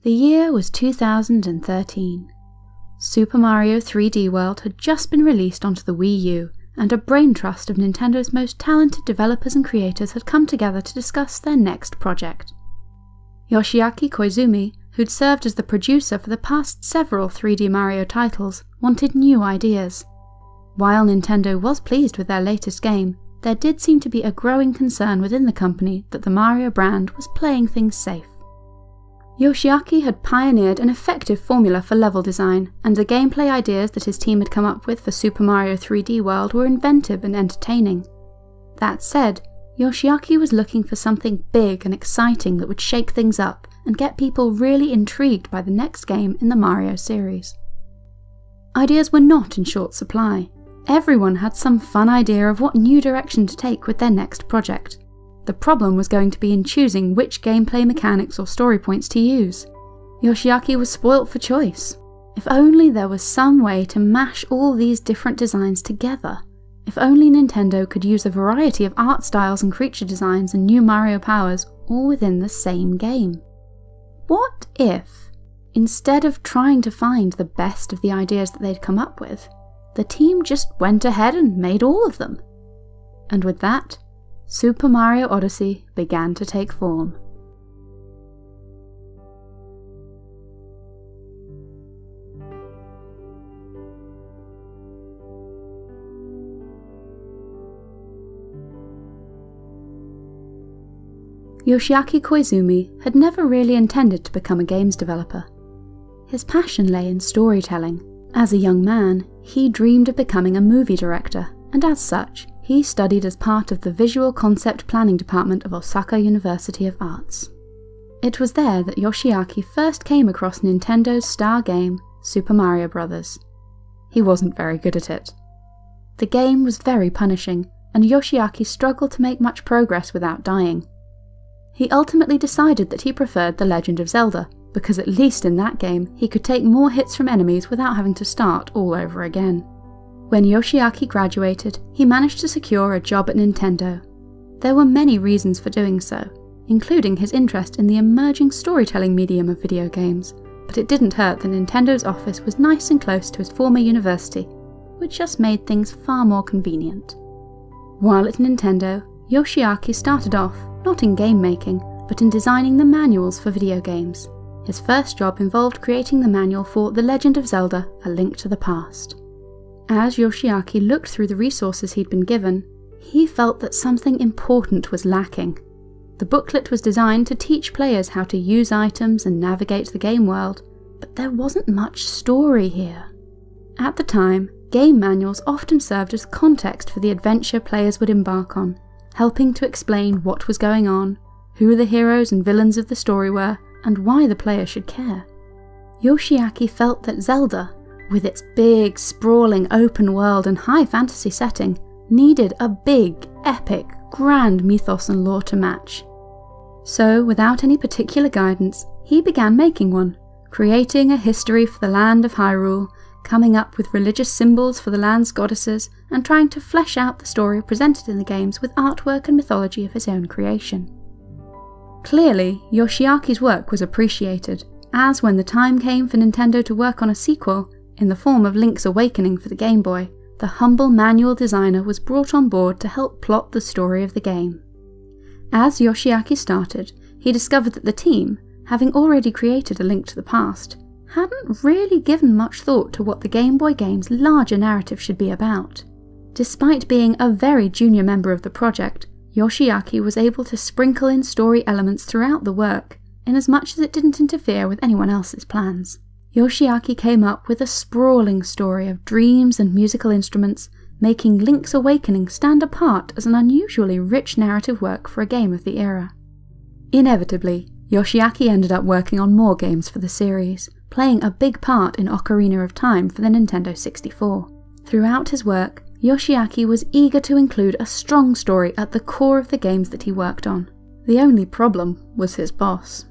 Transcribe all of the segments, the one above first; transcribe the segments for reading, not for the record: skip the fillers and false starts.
The year was 2013. Super Mario 3D World had just been released onto the Wii U, and a brain trust of Nintendo's most talented developers and creators had come together to discuss their next project. Yoshiaki Koizumi, who'd served as the producer for the past several 3D Mario titles, wanted new ideas. While Nintendo was pleased with their latest game, there did seem to be a growing concern within the company that the Mario brand was playing things safe. Yoshiaki had pioneered an effective formula for level design, and the gameplay ideas that his team had come up with for Super Mario 3D World were inventive and entertaining. That said, Yoshiaki was looking for something big and exciting that would shake things up and get people really intrigued by the next game in the Mario series. Ideas were not in short supply. Everyone had some fun idea of what new direction to take with their next project. The problem was going to be in choosing which gameplay mechanics or story points to use. Yoshiaki was spoilt for choice. If only there was some way to mash all these different designs together. If only Nintendo could use a variety of art styles and creature designs and new Mario powers all within the same game. What if, instead of trying to find the best of the ideas that they'd come up with, the team just went ahead and made all of them? And with that, Super Mario Odyssey began to take form. Yoshiaki Koizumi had never really intended to become a games developer. His passion lay in storytelling. As a young man, he dreamed of becoming a movie director, and as such, he studied as part of the Visual Concept Planning Department of Osaka University of Arts. It was there that Yoshiaki first came across Nintendo's star game, Super Mario Bros. He wasn't very good at it. The game was very punishing, and Yoshiaki struggled to make much progress without dying. He ultimately decided that he preferred The Legend of Zelda, because at least in that game he could take more hits from enemies without having to start all over again. When Yoshiaki graduated, he managed to secure a job at Nintendo. There were many reasons for doing so, including his interest in the emerging storytelling medium of video games, but it didn't hurt that Nintendo's office was nice and close to his former university, which just made things far more convenient. While at Nintendo, Yoshiaki started off not in game making, but in designing the manuals for video games. His first job involved creating the manual for The Legend of Zelda: A Link to the Past. As Yoshiaki looked through the resources he'd been given, he felt that something important was lacking. The booklet was designed to teach players how to use items and navigate the game world, but there wasn't much story here. At the time, game manuals often served as context for the adventure players would embark on, helping to explain what was going on, who the heroes and villains of the story were, and why the player should care. Yoshiaki felt that Zelda, with its big, sprawling open world and high fantasy setting, needed a big, epic, grand mythos and lore to match. So, without any particular guidance, he began making one, creating a history for the land of Hyrule, coming up with religious symbols for the land's goddesses, and trying to flesh out the story presented in the games with artwork and mythology of his own creation. Clearly, Yoshiaki's work was appreciated, as when the time came for Nintendo to work on a sequel, in the form of Link's Awakening for the Game Boy, the humble manual designer was brought on board to help plot the story of the game. As Yoshiaki started, he discovered that the team, having already created A Link to the Past, hadn't really given much thought to what the Game Boy game's larger narrative should be about. Despite being a very junior member of the project, Yoshiaki was able to sprinkle in story elements throughout the work, inasmuch as it didn't interfere with anyone else's plans. Yoshiaki came up with a sprawling story of dreams and musical instruments, making Link's Awakening stand apart as an unusually rich narrative work for a game of the era. Inevitably, Yoshiaki ended up working on more games for the series, playing a big part in Ocarina of Time for the Nintendo 64. Throughout his work, Yoshiaki was eager to include a strong story at the core of the games that he worked on. The only problem was his boss.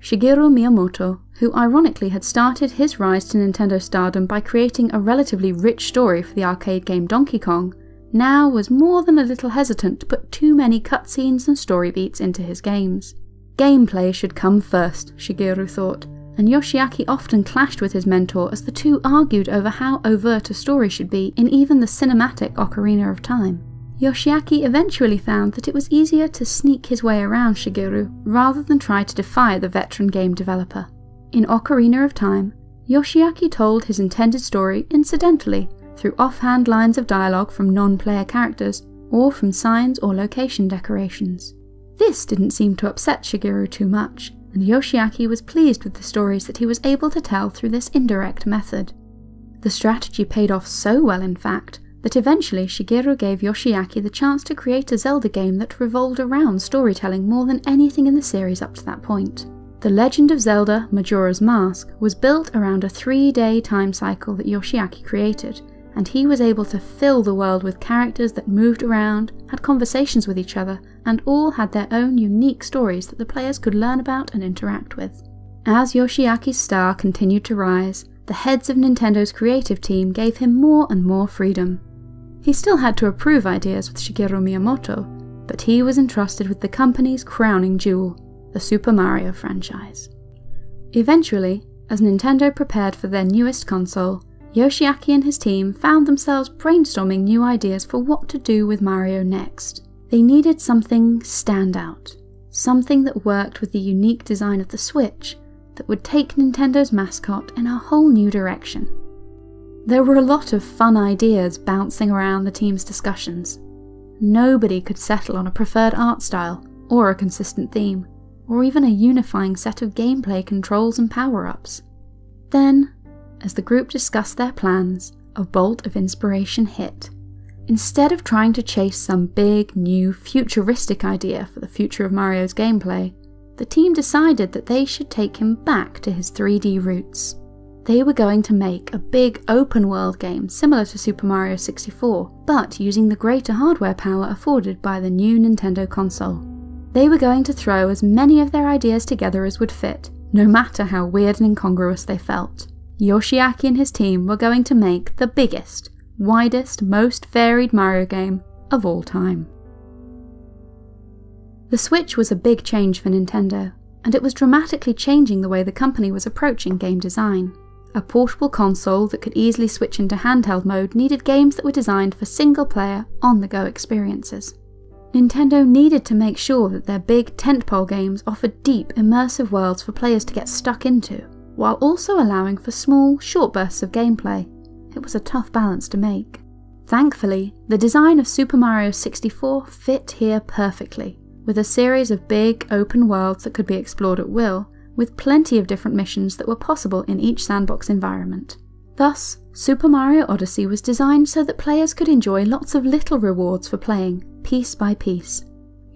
Shigeru Miyamoto, who ironically had started his rise to Nintendo stardom by creating a relatively rich story for the arcade game Donkey Kong, now was more than a little hesitant to put too many cutscenes and story beats into his games. Gameplay should come first, Shigeru thought, and Yoshiaki often clashed with his mentor as the two argued over how overt a story should be in even the cinematic Ocarina of Time. Yoshiaki eventually found that it was easier to sneak his way around Shigeru rather than try to defy the veteran game developer. In Ocarina of Time, Yoshiaki told his intended story incidentally through offhand lines of dialogue from non-player characters or from signs or location decorations. This didn't seem to upset Shigeru too much, and Yoshiaki was pleased with the stories that he was able to tell through this indirect method. The strategy paid off so well, in fact, that eventually Shigeru gave Yoshiaki the chance to create a Zelda game that revolved around storytelling more than anything in the series up to that point. The Legend of Zelda Majora's Mask was built around a 3-day time cycle that Yoshiaki created, and he was able to fill the world with characters that moved around, had conversations with each other, and all had their own unique stories that the players could learn about and interact with. As Yoshiaki's star continued to rise, the heads of Nintendo's creative team gave him more and more freedom. He still had to approve ideas with Shigeru Miyamoto, but he was entrusted with the company's crowning jewel, the Super Mario franchise. Eventually, as Nintendo prepared for their newest console, Yoshiaki and his team found themselves brainstorming new ideas for what to do with Mario next. They needed something standout, something that worked with the unique design of the Switch, that would take Nintendo's mascot in a whole new direction. There were a lot of fun ideas bouncing around the team's discussions. Nobody could settle on a preferred art style, or a consistent theme, or even a unifying set of gameplay controls and power-ups. Then, as the group discussed their plans, a bolt of inspiration hit. Instead of trying to chase some big, new, futuristic idea for the future of Mario's gameplay, the team decided that they should take him back to his 3D roots. They were going to make a big open-world game similar to Super Mario 64, but using the greater hardware power afforded by the new Nintendo console. They were going to throw as many of their ideas together as would fit, no matter how weird and incongruous they felt. Yoshiaki and his team were going to make the biggest, widest, most varied Mario game of all time. The Switch was a big change for Nintendo, and it was dramatically changing the way the company was approaching game design. A portable console that could easily switch into handheld mode needed games that were designed for single-player, on-the-go experiences. Nintendo needed to make sure that their big tentpole games offered deep, immersive worlds for players to get stuck into, while also allowing for small, short bursts of gameplay. It was a tough balance to make. Thankfully, the design of Super Mario 64 fit here perfectly, with a series of big, open worlds that could be explored at will, with plenty of different missions that were possible in each sandbox environment. Thus, Super Mario Odyssey was designed so that players could enjoy lots of little rewards for playing, piece by piece.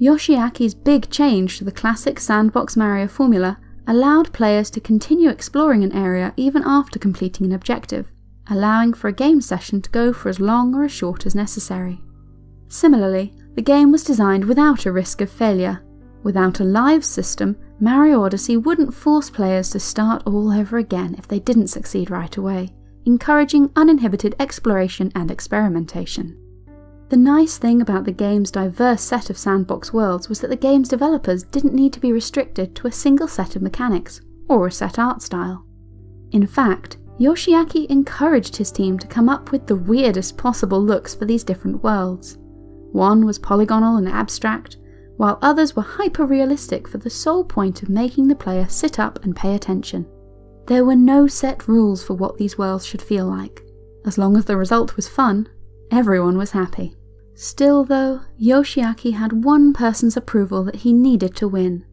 Yoshiaki's big change to the classic sandbox Mario formula allowed players to continue exploring an area even after completing an objective, allowing for a game session to go for as long or as short as necessary. Similarly, the game was designed without a risk of failure. Without a live system, Mario Odyssey wouldn't force players to start all over again if they didn't succeed right away, encouraging uninhibited exploration and experimentation. The nice thing about the game's diverse set of sandbox worlds was that the game's developers didn't need to be restricted to a single set of mechanics, or a set art style. In fact, Yoshiaki encouraged his team to come up with the weirdest possible looks for these different worlds. One was polygonal and abstract, while others were hyper-realistic for the sole point of making the player sit up and pay attention. There were no set rules for what these worlds should feel like. As long as the result was fun, everyone was happy. Still though, Yoshiaki had one person's approval that he needed to win.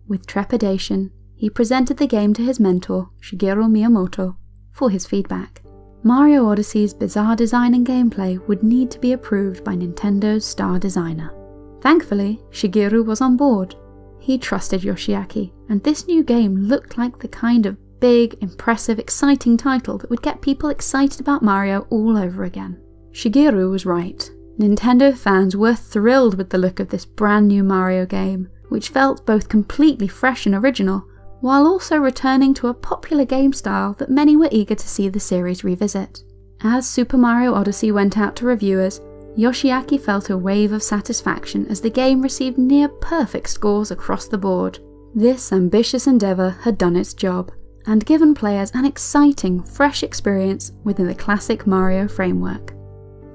With trepidation, he presented the game to his mentor, Shigeru Miyamoto, for his feedback. Mario Odyssey's bizarre design and gameplay would need to be approved by Nintendo's star designer. Thankfully, Shigeru was on board. He trusted Yoshiaki, and this new game looked like the kind of big, impressive, exciting title that would get people excited about Mario all over again. Shigeru was right. Nintendo fans were thrilled with the look of this brand new Mario game, which felt both completely fresh and original, while also returning to a popular game style that many were eager to see the series revisit. As Super Mario Odyssey went out to reviewers, Yoshiaki felt a wave of satisfaction as the game received near-perfect scores across the board. This ambitious endeavour had done its job, and given players an exciting, fresh experience within the classic Mario framework.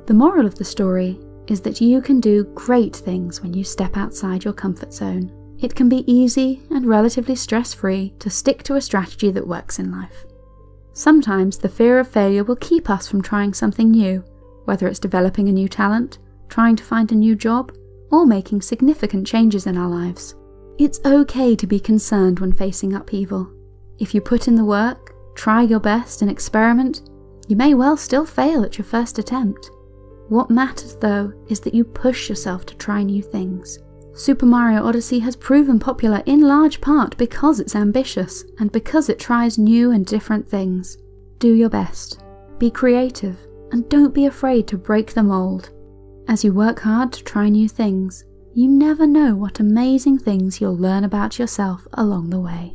The moral of the story is that you can do great things when you step outside your comfort zone. It can be easy and relatively stress-free to stick to a strategy that works in life. Sometimes the fear of failure will keep us from trying something new, whether it's developing a new talent, trying to find a new job, or making significant changes in our lives. It's okay to be concerned when facing upheaval. If you put in the work, try your best and experiment, you may well still fail at your first attempt. What matters though is that you push yourself to try new things. Super Mario Odyssey has proven popular in large part because it's ambitious and because it tries new and different things. Do your best, be creative, and don't be afraid to break the mold. As you work hard to try new things, you never know what amazing things you'll learn about yourself along the way.